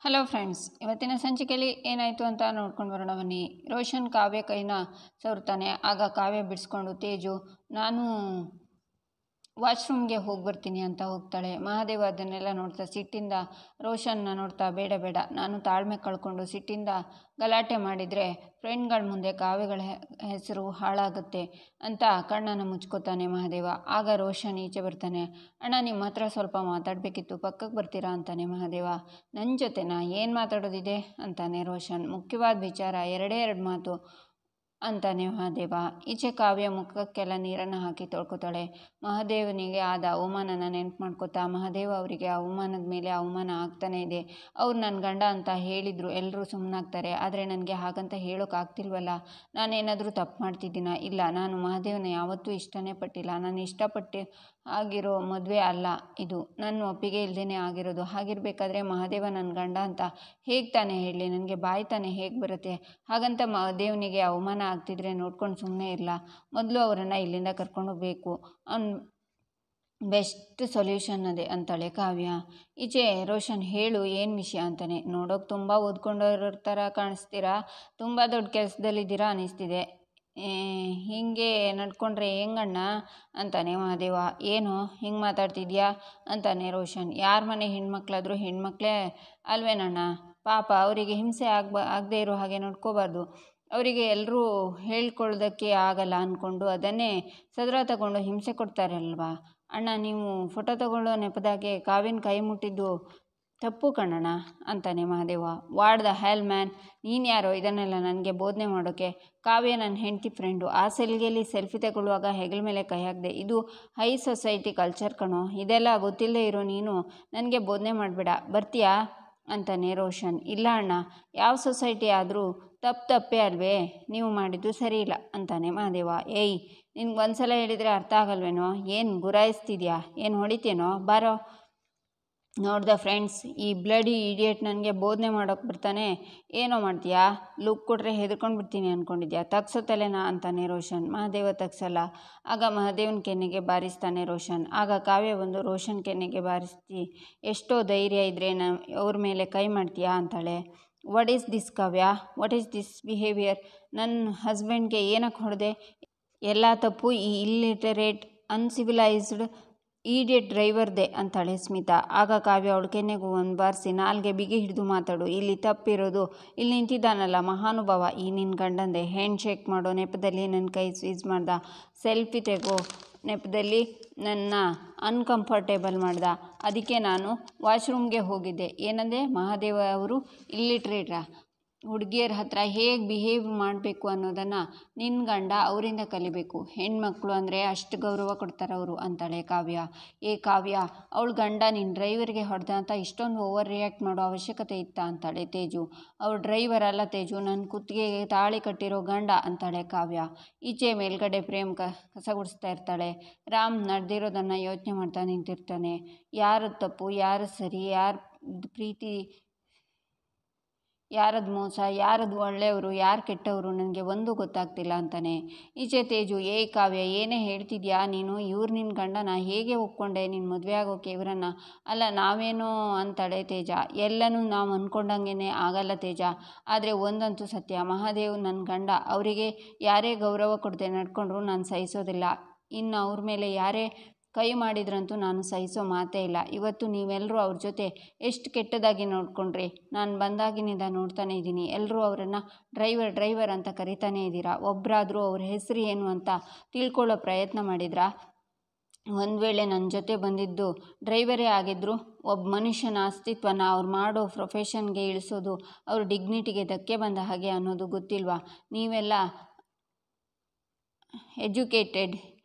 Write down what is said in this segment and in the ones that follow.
Hello friends, ಇವತ್ತಿನ ಸಂಚಿಕೆಯಲ್ಲಿ ಏನಾಯಿತು ಅಂತ ನೋಡ್ಕೊಂಡು ಬರೋಣ ಬನ್ನಿ. ರೋಷನ್ ಕಾವ್ಯ ಕೈನ ಸವರ್ತಾನೆ. ಆಗ ಕಾವ್ಯ ಬಿಡಿಸ್ಕೊಂಡು ತೇಜು ನಾನು ವಾಶ್ರೂಮ್ಗೆ ಹೋಗಿ ಬರ್ತೀನಿ ಅಂತ ಹೋಗ್ತಾಳೆ. ಮಹಾದೇವ ಅದನ್ನೆಲ್ಲ ನೋಡ್ತಾ ಸಿಟ್ಟಿಂದ ರೋಷನ್ನ ನೋಡ್ತಾ ಬೇಡ ಬೇಡ, ನಾನು ತಾಳ್ಮೆ ಕಳ್ಕೊಂಡು ಸಿಟ್ಟಿಂದ ಗಲಾಟೆ ಮಾಡಿದರೆ ಫ್ರೆಂಡ್ಗಳ ಮುಂದೆ ಕಾವ್ಯಗಳ ಹೆಸರು ಹಾಳಾಗುತ್ತೆ ಅಂತ ಕಣ್ಣನ್ನು ಮುಚ್ಕೋತಾನೆ ಮಹಾದೇವ. ಆಗ ರೋಷನ್ ಈಚೆ ಬರ್ತಾನೆ. ಅಣ್ಣ, ನಿಮ್ಮ ಹತ್ರ ಸ್ವಲ್ಪ ಮಾತಾಡಬೇಕಿತ್ತು, ಪಕ್ಕಕ್ಕೆ ಬರ್ತೀರಾ ಅಂತಾನೆ ಮಹಾದೇವ. ನನ್ನ ಜೊತೆನಾ? ಏನು ಮಾತಾಡೋದಿದೆ ಅಂತಾನೆ ರೋಷನ್. ಮುಖ್ಯವಾದ ವಿಚಾರ, ಎರಡೇ ಎರಡು ಮಾತು ಅಂತಾನೆ ಮಹಾದೇವ. ಈಚೆ ಕಾವ್ಯ ಮುಖಕ್ಕೆಲ್ಲ ನೀರನ್ನು ಹಾಕಿ ತೊಳ್ಕೊತಾಳೆ. ಮಹಾದೇವನಿಗೆ ಆದ ಅವಮಾನನ ನೆನ್ಪು ಮಾಡ್ಕೋತಾ ಮಹಾದೇವ ಅವರಿಗೆ ಅವಮಾನದ ಮೇಲೆ ಅವಮಾನ ಆಗ್ತಾನೇ ಇದೆ. ಅವ್ರು ನನ್ನ ಗಂಡ ಅಂತ ಹೇಳಿದ್ರು ಎಲ್ಲರೂ ಸುಮ್ಮನಾಗ್ತಾರೆ, ಆದರೆ ನನಗೆ ಹಾಗಂತ ಹೇಳೋಕ್ಕಾಗ್ತಿಲ್ವಲ್ಲ. ನಾನೇನಾದರೂ ತಪ್ಪು ಮಾಡ್ತಿದ್ದೀನ? ಇಲ್ಲ, ನಾನು ಮಹಾದೇವನ ಯಾವತ್ತೂ ಇಷ್ಟನೇ ಪಟ್ಟಿಲ್ಲ. ನಾನು ಇಷ್ಟಪಟ್ಟು ಆಗಿರೋ ಮದುವೆ ಅಲ್ಲ ಇದು, ನನ್ನ ಒಪ್ಪಿಗೆ ಇಲ್ಲದೇ ಆಗಿರೋದು. ಹಾಗಿರ್ಬೇಕಾದ್ರೆ ಮಹಾದೇವ ನನ್ನ ಗಂಡ ಅಂತ ಹೇಗೆ ತಾನೇ ಹೇಳಲಿ? ನನಗೆ ಬಾಯಿ ತಾನೇ ಹೇಗೆ ಬರುತ್ತೆ? ಹಾಗಂತ ಮಹಾದೇವನಿಗೆ ಅವಮಾನ ಆಗ್ತಿದ್ರೆ ನೋಡ್ಕೊಂಡು ಸುಮ್ಮನೆ ಇರಲ್ಲ. ಮೊದಲು ಅವರನ್ನು ಇಲ್ಲಿಂದ ಕರ್ಕೊಂಡೋಗ್ಬೇಕು. ಬೆಸ್ಟ್ ಸೊಲ್ಯೂಷನ್ ಅದೇ ಅಂತಾಳೆ ಕಾವ್ಯ. ಈಚೆ ರೋಷನ್, ಹೇಳು ಏನು ವಿಷಯ ಅಂತಾನೆ. ನೋಡೋಕೆ ತುಂಬ ಓದ್ಕೊಂಡವ್ರ ಥರ ಕಾಣಿಸ್ತೀರಾ, ತುಂಬ ದೊಡ್ಡ ಕೆಲಸದಲ್ಲಿದ್ದೀರಾ ಅನ್ನಿಸ್ತಿದೆ. ಹೀಗೆ ನಡ್ಕೊಂಡ್ರೆ ಹೆಂಗಣ್ಣ ಅಂತಾನೆ ಮಹಾದೇವ. ಏನು ಹಿಂಗೆ ಮಾತಾಡ್ತಿದ್ಯಾ ಅಂತಾನೆ ರೋಷನ್. ಯಾರ ಮನೆ ಹೆಣ್ಮಕ್ಳಾದರೂ ಹೆಣ್ಮಕ್ಳೇ ಅಲ್ವೇನಣ್ಣ? ಪಾಪ ಅವರಿಗೆ ಹಿಂಸೆ ಆಗದೆ ಇರೋ ಹಾಗೆ ನೋಡ್ಕೋಬಾರ್ದು. ಅವರಿಗೆ ಎಲ್ಲರೂ ಹೇಳ್ಕೊಳ್ಳೋದಕ್ಕೆ ಆಗಲ್ಲ ಅಂದ್ಕೊಂಡು ಅದನ್ನೇ ಸದರ ತಗೊಂಡು ಹಿಂಸೆ ಕೊಡ್ತಾರಲ್ವಾ ಅಣ್ಣ. ನೀವು ಫೋಟೋ ತಗೊಳ್ಳೋ ನೆಪದಾಗೆ ಕಾವ್ಯನ ಕೈ ಮುಟ್ಟಿದ್ದು ತಪ್ಪು ಕಣ್ಣಣ್ಣ ಅಂತಾನೆ Mahadeva. What the hell man, ನೀನು ಯಾರೋ ಇದನ್ನೆಲ್ಲ ನನಗೆ ಬೋಧನೆ ಮಾಡೋಕ್ಕೆ? ಕಾವ್ಯ ನನ್ನ ಹೆಂಡತಿ ಫ್ರೆಂಡು. ಆ ಸೆಲ್ಗೆಯಲ್ಲಿ ಸೆಲ್ಫಿ ತಗೊಳ್ಳುವಾಗ ಹೆಗಲ ಮೇಲೆ ಕೈ ಹಾಕಿದೆ. ಇದು ಹೈ ಸೊಸೈಟಿ ಕಲ್ಚರ್ ಕಣೋ. ಇದೆಲ್ಲ ಗೊತ್ತಿಲ್ಲದೆ ಇರೋ ನೀನು ನನಗೆ ಬೋಧನೆ ಮಾಡಬೇಡ, ಬರ್ತೀಯಾ ಅಂತಾನೆ ರೋಷನ್. ಇಲ್ಲ ಅಣ್ಣ, ಯಾವ ಸೊಸೈಟಿ ಆದರೂ ತಪ್ಪೇ ಅಲ್ವೇ? ನೀವು ಮಾಡಿದ್ದು ಸರಿ ಇಲ್ಲ ಅಂತಾನೆ ಮಹಾದೇವ. ಏಯ್, ನಿನ್ಗೆ ಒಂದ್ಸಲ ಹೇಳಿದರೆ ಅರ್ಥ ಆಗಲ್ವೇನೋ? ಏನು ಗುರಾಯಿಸ್ತಿದ್ಯಾ? ಏನು ಹೊಡಿತೇನೋ? ಬಾರೋ. ನೋಡ್ದೆ ಫ್ರೆಂಡ್ಸ್, ಈ ಬ್ಲಡಿ ಇಡಿಯೇಟ್ ನನಗೆ ಬೋಧನೆ ಮಾಡೋಕೆ ಬರ್ತಾನೆ. ಏನೋ ಮಾಡ್ತೀಯಾ? ಲುಕ್ ಕೊಟ್ಟರೆ ಹೆದರ್ಕೊಂಡು ಬಿಡ್ತೀನಿ ಅಂದ್ಕೊಂಡಿದ್ಯಾ? ತಗ್ಸೋ ತಲೆನಾ ಅಂತಾನೆ ರೋಷನ್. ಮಹಾದೇವ ತಗ್ಸಲ್ಲ. ಆಗ ಮಹಾದೇವನ ಕೆನ್ನೆಗೆ ಬಾರಿಸ್ತಾನೆ ರೋಷನ್. ಆಗ ಕಾವ್ಯ ಬಂದು ರೋಷನ್ ಕೆನ್ನೆಗೆ ಬಾರಿಸ್ತಿ, ಎಷ್ಟೋ ಧೈರ್ಯ ಇದ್ದರೆ ಅವ್ರ ಮೇಲೆ ಕೈ ಮಾಡ್ತೀಯಾ ಅಂತಾಳೆ. What is this Kavya? What is this behaviour? ನನ್ನ ಹಸ್ಬೆಂಡ್ಗೆ ಏನಕ್ಕೆ ಹೊಡೆದೆ? ಎಲ್ಲ ತಪ್ಪು ಈ ಇಲ್ಲಿಟರೇಟ್ ಅನ್ಸಿವಿಲೈಸ್ಡ್ ಈಡಿಯಟ್ ಡ್ರೈವರ್ದೆ ಅಂತಾಳೆ ಸ್ಮಿತಾ. ಆಗ ಕಾವ್ಯ ಅವಳ ಕೆನ್ನೆಗೂ ಒಂದು ಬಾರಿಸಿ, ನಾಲ್ಗೆ ಬಿಗಿ ಹಿಡಿದು ಮಾತಾಡು. ಇಲ್ಲಿ ತಪ್ಪಿರೋದು ಇಲ್ಲಿ ನಿಂತಿದ್ದಾನಲ್ಲ ಮಹಾನುಭಾವ, ಈ ನಿನ್ನ ಗಂಡಂದೆ. ಹ್ಯಾಂಡ್ ಶೇಕ್ ಮಾಡೋ ನೆಪದಲ್ಲಿ ನನ್ನ ಕೈ ಸ್ವೀಸ್ ಮಾಡ್ದ, ಸೆಲ್ಫಿ ತೆಗೋ ನೆಪದಲ್ಲಿ ನನ್ನ ಅನ್ಕಂಫರ್ಟೇಬಲ್ ಮಾಡ್ದ, ಅದಕ್ಕೆ ನಾನು ವಾಶ್ರೂಮ್ಗೆ ಹೋಗಿದ್ದೆ. ಏನಂದೆ? ಮಹಾದೇವ ಅವರು ಇಲ್ಲಿಟ್ರೇಟ್ರಾ? ಹುಡುಗಿಯರ ಹತ್ರ ಹೇಗೆ ಬಿಹೇವ್ ಮಾಡಬೇಕು ಅನ್ನೋದನ್ನು ನಿನ್ನ ಗಂಡ ಅವರಿಂದ ಕಲಿಬೇಕು. ಹೆಣ್ಮಕ್ಳು ಅಂದರೆ ಅಷ್ಟು ಗೌರವ ಕೊಡ್ತಾರೆ ಅವರು ಅಂತಾಳೆ ಕಾವ್ಯ. ಏ ಕಾವ್ಯ, ಅವಳ ಗಂಡ ನಿನ್ನ ಡ್ರೈವರ್ಗೆ ಹೊಡೆದ ಅಂತ ಇಷ್ಟೊಂದು ಓವರ್ ರಿಯಾಕ್ಟ್ ಮಾಡೋ ಅವಶ್ಯಕತೆ ಇತ್ತ ಅಂತಾಳೆ ತೇಜು. ಅವಳು ಡ್ರೈವರ್ ಅಲ್ಲ ತೇಜು, ನನ್ನ ಕುತ್ತಿಗೆಗೆ ತಾಳಿ ಕಟ್ಟಿರೋ ಗಂಡ ಅಂತಾಳೆ ಕಾವ್ಯ. ಈಚೆ ಮೇಲ್ಗಡೆ ಪ್ರೇಮ್ ಕಸ ಗುಡಿಸ್ತಾ ಇರ್ತಾಳೆ. ರಾಮ್ ನಡೆದಿರೋದನ್ನು ಯೋಚನೆ ಮಾಡ್ತಾ ನಿಂತಿರ್ತಾನೆ. ಯಾರದ್ದು ತಪ್ಪು, ಯಾರು ಸರಿ, ಯಾರ ಪ್ರೀತಿ, ಯಾರದ್ದು ಮೋಸ, ಯಾರದ್ದು ಒಳ್ಳೆಯವರು, ಯಾರು ಕೆಟ್ಟವರು, ನನಗೆ ಒಂದು ಗೊತ್ತಾಗ್ತಿಲ್ಲ ಅಂತಾನೆ. ಈಚೆ ತೇಜು, ಏಯ್ ಕಾವ್ಯ, ಏನೇ ಹೇಳ್ತಿದ್ಯಾ ನೀನು? ಇವ್ರು ನಿನ್ನ ಗಂಡನ ಹೇಗೆ ಒಪ್ಕೊಂಡೆ ನಿನ್ನ ಮದುವೆ ಆಗೋಕ್ಕೆ ಇವರನ್ನು? ಅಲ್ಲ ನಾವೇನೋ ಅಂತಾಳೆ ತೇಜ. ಎಲ್ಲನೂ ನಾವು ಅಂದ್ಕೊಂಡಂಗೆ ಆಗಲ್ಲ ತೇಜ, ಆದರೆ ಒಂದಂತೂ ಸತ್ಯ, ಮಹಾದೇವ್ ನನ್ನ ಗಂಡ. ಅವರಿಗೆ ಯಾರೇ ಗೌರವ ಕೊಡದೆ ನಡ್ಕೊಂಡ್ರು ನಾನು ಸಹಿಸೋದಿಲ್ಲ. ಇನ್ನು ಅವ್ರ ಮೇಲೆ ಯಾರೇ ಕೈ ಮಾಡಿದ್ರಂತೂ ನಾನು ಸಹಿಸೋ ಮಾತೇ ಇಲ್ಲ. ಇವತ್ತು ನೀವೆಲ್ಲರೂ ಅವ್ರ ಜೊತೆ ಎಷ್ಟು ಕೆಟ್ಟದಾಗಿ ನೋಡ್ಕೊಂಡ್ರಿ. ನಾನು ಬಂದಾಗಿನಿಂದ ನೋಡ್ತಾನೆ ಇದ್ದೀನಿ, ಎಲ್ಲರೂ ಅವರನ್ನು ಡ್ರೈವರ್ ಅಂತ ಕರಿತಾನೆ ಇದ್ದೀರಾ. ಒಬ್ಬರಾದರೂ ಅವ್ರ ಹೆಸರು ಏನು ಅಂತ ತಿಳ್ಕೊಳ್ಳೋ ಪ್ರಯತ್ನ ಮಾಡಿದ್ರಾ? ಒಂದು ವೇಳೆ ನನ್ನ ಜೊತೆ ಬಂದಿದ್ದು ಡ್ರೈವರೇ ಆಗಿದ್ದರು, ಒಬ್ಬ ಮನುಷ್ಯನ ಅಸ್ತಿತ್ವನ ಅವ್ರು ಮಾಡೋ ಪ್ರೊಫೆಷನ್ಗೆ ಇಳಿಸೋದು ಅವ್ರ ಡಿಗ್ನಿಟಿಗೆ ಧಕ್ಕೆ ಬಂದ ಹಾಗೆ ಅನ್ನೋದು ಗೊತ್ತಿಲ್ವಾ? ನೀವೆಲ್ಲ ಎಜುಕೇಟೆಡ್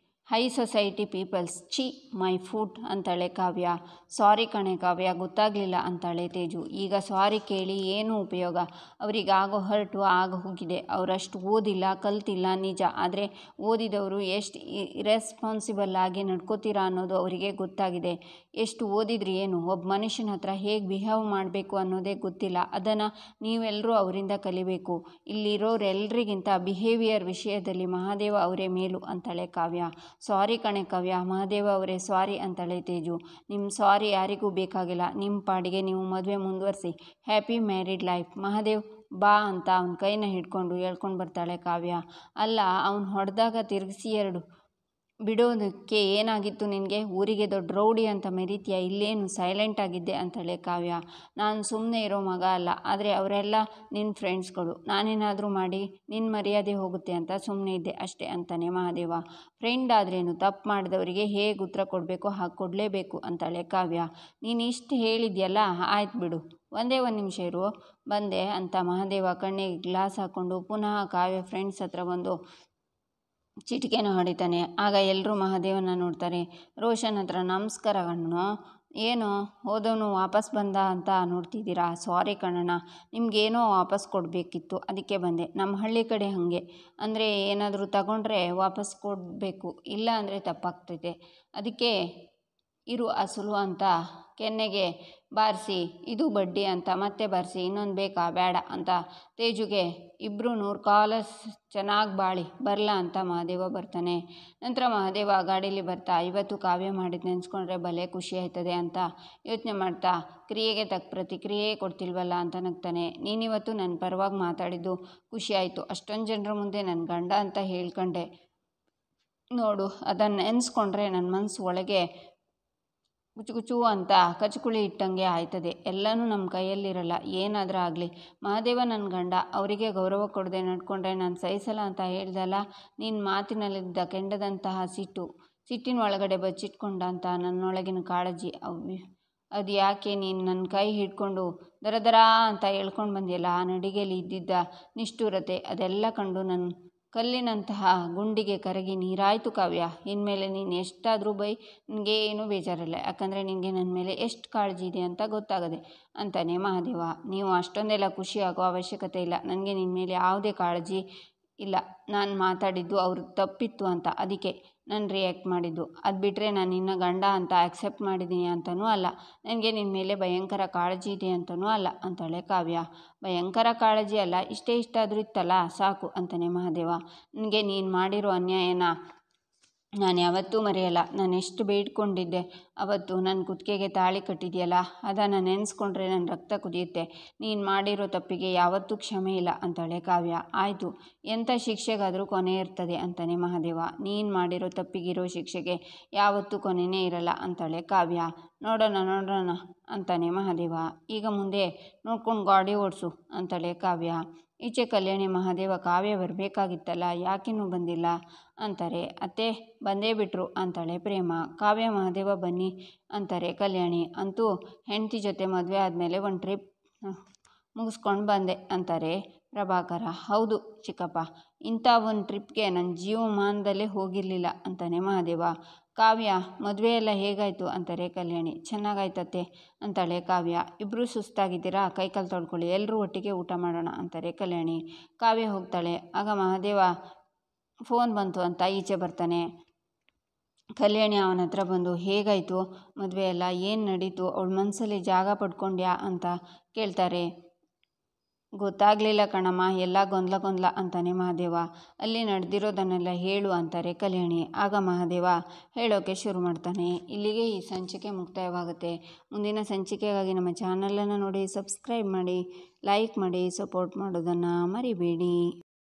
ಹೈ ಸೊಸೈಟಿ ಪೀಪಲ್ಸ್. ಛೀ, ಮೈ ಫುಡ್ ಅಂತಾಳೆ ಕಾವ್ಯ. ಸಾರಿ ಕಣೆ ಕಾವ್ಯ, ಗೊತ್ತಾಗಲಿಲ್ಲ ಅಂತಾಳೆ ತೇಜು. ಈಗ ಸಾರಿ ಕೇಳಿ ಏನೂ ಉಪಯೋಗ? ಅವರಿಗೆ ಆಗೋ ಹರ್ಟು ಆಗ ಹೋಗಿದೆ. ಅವರಷ್ಟು ಓದಿಲ್ಲ, ಕಲ್ತಿಲ್ಲ ನಿಜ, ಆದರೆ ಓದಿದವರು ಎಷ್ಟು ಇರೆಸ್ಪಾನ್ಸಿಬಲ್ ಆಗಿ ನಡ್ಕೋತೀರಾ ಅನ್ನೋದು ಅವರಿಗೆ ಗೊತ್ತಾಗಿದೆ. ಎಷ್ಟು ಓದಿದ್ರಿ ಏನು? ಒಬ್ಬ ಮನುಷ್ಯನ ಹತ್ರ ಹೇಗೆ ಬಿಹೇವ್ ಮಾಡಬೇಕು ಅನ್ನೋದೇ ಗೊತ್ತಿಲ್ಲ. ಅದನ್ನು ನೀವೆಲ್ಲರೂ ಅವರಿಂದ ಕಲಿಬೇಕು. ಇಲ್ಲಿರೋರೆಲ್ಲರಿಗಿಂತ ಬಿಹೇವಿಯರ್ ವಿಷಯದಲ್ಲಿ ಮಹಾದೇವ ಅವರೇ ಮೇಲು ಅಂತಾಳೆ ಕಾವ್ಯ. ಸಾರಿ ಕಣೆ ಕಾವ್ಯ. ಮಹಾದೇವ ಅವರೇ ಸಾರಿ ಅಂತಾಳೆ ತೇಜು. ನಿಮ್ಮ ಸಾರಿ ಯಾರಿಗೂ ಬೇಕಾಗಿಲ್ಲ. ನಿಮ್ಮ ಪಾಡಿಗೆ ನೀವು ಮದುವೆ ಮುಂದುವರಿಸಿ. Happy married life. ಮಹಾದೇವ್ ಬಾ ಅಂತ ಅವನ ಕೈನ ಹಿಡ್ಕೊಂಡು ಹೇಳ್ಕೊಂಡು ಬರ್ತಾಳೆ ಕಾವ್ಯ. ಅಲ್ಲ, ಅವನು ಹೊಡೆದಾಗ ತಿರುಗಿಸಿ ಎರಡು ಬಿಡೋದಕ್ಕೆ ಏನಾಗಿತ್ತು ನಿನಗೆ? ಊರಿಗೆ ದೊಡ್ಡ ರೌಡಿ ಅಂತ ಮೆರೀತೀಯ, ಇಲ್ಲೇನು ಸೈಲೆಂಟ್ ಆಗಿದ್ದೆ ಅಂತಾಳೆ ಕಾವ್ಯ. ನಾನು ಸುಮ್ಮನೆ ಇರೋ ಮಗ ಅಲ್ಲ, ಆದರೆ ಅವರೆಲ್ಲ ನಿನ್ನ ಫ್ರೆಂಡ್ಸ್ಗಳು. ನಾನೇನಾದರೂ ಮಾಡಿ ನಿನ್ನ ಮರ್ಯಾದೆ ಹೋಗುತ್ತೆ ಅಂತ ಸುಮ್ಮನೆ ಇದ್ದೆ ಅಷ್ಟೇ ಅಂತಾನೆ ಮಹಾದೇವ. ಫ್ರೆಂಡ್ ಆದ್ರೇನು, ತಪ್ಪು ಮಾಡಿದವರಿಗೆ ಹೇಗೆ ಉತ್ತರ ಕೊಡಬೇಕು ಹಾಗೆ ಕೊಡಲೇಬೇಕು ಅಂತಾಳೆ ಕಾವ್ಯ. ನೀನು ಇಷ್ಟು ಹೇಳಿದ್ಯಲ್ಲ, ಆಯ್ತು ಬಿಡು, ಒಂದೇ ಒಂದು ನಿಮಿಷ ಇರು, ಬಂದೆ ಅಂತ ಮಹಾದೇವ ಕಣ್ಣಿಗೆ ಗ್ಲಾಸ್ ಹಾಕ್ಕೊಂಡು ಪುನಃ ಕಾವ್ಯ ಫ್ರೆಂಡ್ಸ್ ಹತ್ರ ಬಂದು ಚಿಟಿಕೆನ ಹೊಡಿತಾನೆ. ಆಗ ಎಲ್ಲರೂ ಮಹಾದೇವನ ನೋಡ್ತಾರೆ. ರೋಷನ್ ಹತ್ರ ನಮಸ್ಕಾರ ಕಣ್ಣು, ಏನು ಹೋದವನು ವಾಪಸ್ ಬಂದ ಅಂತ ನೋಡ್ತಿದ್ದೀರಾ? ಸಾರಿ ಕಣ್ಣಣ್ಣ, ನಿಮಗೇನೋ ವಾಪಸ್ ಕೊಡಬೇಕಿತ್ತು, ಅದಕ್ಕೆ ಬಂದೆ. ನಮ್ಮ ಹಳ್ಳಿ ಕಡೆ ಹಾಗೆ, ಅಂದರೆ ಏನಾದರೂ ತಗೊಂಡ್ರೆ ವಾಪಸ್ ಕೊಡಬೇಕು, ಇಲ್ಲ ಅಂದರೆ ತಪ್ಪಾಗ್ತೈತೆ. ಅದಕ್ಕೆ ಇರು ಅಸಲು ಅಂತ ಕೆನ್ನೆಗೆ ಬಾರಿಸಿ, ಇದು ಬಡ್ಡಿ ಅಂತ ಮತ್ತೆ ಬಾರಿಸಿ, ಇನ್ನೊಂದು ಬೇಕಾ ಬೇಡ ಅಂತ ತೇಜುಗೆ ಇಬ್ಬರು 100 ಕಾಲ ಚೆನ್ನಾಗಿ ಬಾಳಿ ಬರಲ್ಲ ಅಂತ ಮಹಾದೇವ ಬರ್ತಾನೆ. ನಂತರ ಮಹಾದೇವ ಗಾಡೀಲಿ ಬರ್ತಾ, ಇವತ್ತು ಕಾವ್ಯ ಮಾಡಿದ್ದು ನೆನೆಸ್ಕೊಂಡ್ರೆ ಭಲೇ ಖುಷಿ ಆಯ್ತದೆ ಅಂತ ಯೋಚನೆ ಮಾಡ್ತಾ, ಕ್ರಿಯೆಗೆ ತಕ್ಕ ಪ್ರತಿಕ್ರಿಯೆ ಕೊಡ್ತಿಲ್ವಲ್ಲ ಅಂತ ನಗ್ತಾನೆ. ನೀನಿವತ್ತು ನನ್ನ ಪರವಾಗಿ ಮಾತಾಡಿದ್ದು ಖುಷಿ ಆಯಿತು. ಅಷ್ಟೊಂದು ಜನರ ಮುಂದೆ ನನ್ನ ಗಂಡ ಅಂತ ಹೇಳ್ಕೊಂಡೆ ನೋಡು, ಅದನ್ನು ನೆನೆಸ್ಕೊಂಡ್ರೆ ನನ್ನ ಮನಸ್ಸು ಒಳಗೆ ಕುಚು ಅಂತ ಕಚುಕುಳಿ ಇಟ್ಟಂಗೆ ಆಯ್ತದೆ. ಎಲ್ಲನೂ ನಮ್ಮ ಕೈಯಲ್ಲಿರಲ್ಲ, ಏನಾದರೂ ಆಗಲಿ. ಮಹಾದೇವ ನನ್ನ ಗಂಡ, ಅವರಿಗೆ ಗೌರವ ಕೊಡದೆ ನಡ್ಕೊಂಡ್ರೆ ನಾನು ಸಹಿಸಲ್ಲ ಅಂತ ಹೇಳ್ದಲ್ಲ. ನಿನ್ನ ಮಾತಿನಲ್ಲಿದ್ದ ಕೆಂಡದಂತಹ ಸಿಟ್ಟಿನ ಒಳಗಡೆ ಬಚ್ಚಿಟ್ಕೊಂಡ ಅಂತ ನನ್ನೊಳಗಿನ ಕಾಳಜಿ, ಅದು ಯಾಕೆ ನೀನು ನನ್ನ ಕೈ ಹಿಡ್ಕೊಂಡು ದರ ಅಂತ ಹೇಳ್ಕೊಂಡು ಬಂದಿಯಲ್ಲ, ಆ ನಡಿಗೆಯಲ್ಲಿ ಇದ್ದಿದ್ದ ನಿಷ್ಠುರತೆ ಅದೆಲ್ಲ ಕಂಡು ನನ್ನ ಕಲ್ಲಿನಂತಹ ಗುಂಡಿಗೆ ಕರಗಿ ನೀರಾಯಿತು ಕಾವ್ಯ. ಇನ್ಮೇಲೆ ನೀನು ಎಷ್ಟಾದರೂ ಬೈ, ನನಗೆ ಏನೂ ಬೇಜಾರಿಲ್ಲ, ಯಾಕಂದರೆ ನಿನಗೆ ನನ್ನ ಮೇಲೆ ಎಷ್ಟು ಕಾಳಜಿ ಇದೆ ಅಂತ ಗೊತ್ತಾಗದೆ ಅಂತಾನೆ ಮಹಾದೇವ. ನೀವು ಅಷ್ಟೊಂದೆಲ್ಲ ಖುಷಿಯಾಗೋ ಅವಶ್ಯಕತೆ ಇಲ್ಲ, ನನಗೆ ನಿನ್ನ ಮೇಲೆ ಯಾವುದೇ ಕಾಳಜಿ ಇಲ್ಲ. ನಾನು ಮಾತಾಡಿದ್ದು ಅವ್ರಿಗೆ ತಪ್ಪಿತ್ತು ಅಂತ, ಅದಕ್ಕೆ ನಾನು ರಿಯಾಕ್ಟ್ ಮಾಡಿದ್ದು. ಅದು ಬಿಟ್ಟರೆ ನಾನು ನಿನ್ನ ಗಂಡ ಅಂತ ಆಕ್ಸೆಪ್ಟ್ ಮಾಡಿದ್ದೀನಿ ಅಂತನೂ ಅಲ್ಲ, ನನಗೆ ನಿನ್ನ ಮೇಲೆ ಭಯಂಕರ ಕಾಳಜಿ ಇದೆ ಅಂತನೂ ಅಲ್ಲ ಅಂತಾಳೆ ಕಾವ್ಯ. ಭಯಂಕರ ಕಾಳಜಿ ಅಲ್ಲ, ಇಷ್ಟಾದರೂ ಇತ್ತಲ್ಲ ಸಾಕು ಅಂತಾನೆ ಮಹಾದೇವ. ನನಗೆ ನೀನು ಮಾಡಿರೋ ಅನ್ಯಾಯನ ನಾನು ಯಾವತ್ತೂ ಮರೆಯಲ್ಲ. ನಾನು ಎಷ್ಟು ಬೇಡ್ಕೊಂಡಿದ್ದೆ ಅವತ್ತು ನನ್ನ ಕುತ್ತಿಗೆಗೆ ತಾಳಿ ಕಟ್ಟಿದೆಯಲ್ಲ, ಅದನ್ನು ನೆನೆಸ್ಕೊಂಡ್ರೆ ನನ್ನ ರಕ್ತ ಕುದಿಯುತ್ತೆ. ನೀನು ಮಾಡಿರೋ ತಪ್ಪಿಗೆ ಯಾವತ್ತೂ ಕ್ಷಮೆ ಇಲ್ಲ ಅಂತಾಳೆ ಕಾವ್ಯ. ಆಯಿತು, ಎಂಥ ಶಿಕ್ಷೆಗಾದರೂ ಕೊನೆ ಇರ್ತದೆ ಅಂತಾನೆ ಮಹಾದೇವ. ನೀನು ಮಾಡಿರೋ ತಪ್ಪಿಗಿರೋ ಶಿಕ್ಷೆಗೆ ಯಾವತ್ತೂ ಕೊನೆಯೇ ಇರಲ್ಲ ಅಂತಾಳೆ ಕಾವ್ಯ. ನೋಡೋಣ ಅಂತಾನೆ ಮಹಾದೇವ. ಈಗ ಮುಂದೆ ನೋಡ್ಕೊಂಡು ಗಾಡಿ ಓಡಿಸು ಅಂತಾಳೆ ಕಾವ್ಯ. ಈಚೆ ಕಲ್ಯಾಣಿ ಮಹಾದೇವ, ಕಾವ್ಯ ಬರಬೇಕಾಗಿತ್ತಲ್ಲ, ಯಾಕಿನ್ನೂ ಬಂದಿಲ್ಲ ಅಂತಾರೆ. ಅತ್ತೆ ಬಂದೇ ಬಿಟ್ರು ಅಂತಾಳೆ ಪ್ರೇಮ. ಕಾವ್ಯ ಮಹಾದೇವ ಬನ್ನಿ ಅಂತಾರೆ ಕಲ್ಯಾಣಿ. ಅಂತೂ ಹೆಂಡತಿ ಜೊತೆ ಮದುವೆ ಆದಮೇಲೆ ಒಂದು ಟ್ರಿಪ್ ಮುಗಿಸ್ಕೊಂಡು ಬಂದೆ ಅಂತಾರೆ ಪ್ರಭಾಕರ. ಹೌದು ಚಿಕ್ಕಪ್ಪ, ಇಂಥ ಒಂದು ಟ್ರಿಪ್ಗೆ ನನ್ನ ಜೀವಮಾನದಲ್ಲೇ ಹೋಗಿರಲಿಲ್ಲ ಅಂತಾನೆ ಮಹಾದೇವ. ಕಾವ್ಯ ಮದುವೆ ಎಲ್ಲ ಹೇಗಾಯಿತು ಅಂತಾರೆ ಕಲ್ಯಾಣಿ. ಚೆನ್ನಾಗಾಯ್ತತ್ತೆ ಅಂತಾಳೆ ಕಾವ್ಯ. ಇಬ್ಬರು ಸುಸ್ತಾಗಿದ್ದೀರಾ, ಕೈಕಾಲು ತೊಳ್ಕೊಳ್ಳಿ, ಎಲ್ಲರೂ ಒಟ್ಟಿಗೆ ಊಟ ಮಾಡೋಣ ಅಂತಾರೆ ಕಲ್ಯಾಣಿ. ಕಾವ್ಯ ಹೋಗ್ತಾಳೆ. ಆಗ ಮಹಾದೇವ ಫೋನ್ ಬಂತು ಅಂತ ಈಚೆ ಬರ್ತಾನೆ. ಕಲ್ಯಾಣಿ ಅವನ ಹತ್ರ ಬಂದು, ಹೇಗಾಯಿತು ಮದುವೆ ಎಲ್ಲ, ಏನು ನಡೀತು, ಅವಳ ಮನಸ್ಸಲ್ಲಿ ಜಾಗ ಪಡ್ಕೊಂಡ್ಯಾ ಅಂತ ಕೇಳ್ತಾರೆ. ಗೊತ್ತಾಗಲಿಲ್ಲ ಕಣಮ್ಮ, ಎಲ್ಲ ಗೊಂದಲ ಅಂತಾನೆ ಮಹಾದೇವ. ಅಲ್ಲಿ ನಡೆದಿರೋದನ್ನೆಲ್ಲ ಹೇಳು ಅಂತಾರೆ ಕಲ್ಯಾಣಿ. ಆಗ ಮಹಾದೇವ ಹೇಳೋಕ್ಕೆ ಶುರು ಮಾಡ್ತಾನೆ. ಇಲ್ಲಿಗೆ ಈ ಸಂಚಿಕೆ ಮುಕ್ತಾಯವಾಗುತ್ತೆ. ಮುಂದಿನ ಸಂಚಿಕೆಗಾಗಿ ನಮ್ಮ ಚಾನಲನ್ನು ನೋಡಿ, ಸಬ್ಸ್ಕ್ರೈಬ್ ಮಾಡಿ, ಲೈಕ್ ಮಾಡಿ, ಸಪೋರ್ಟ್ ಮಾಡೋದನ್ನು ಮರಿಬೇಡಿ.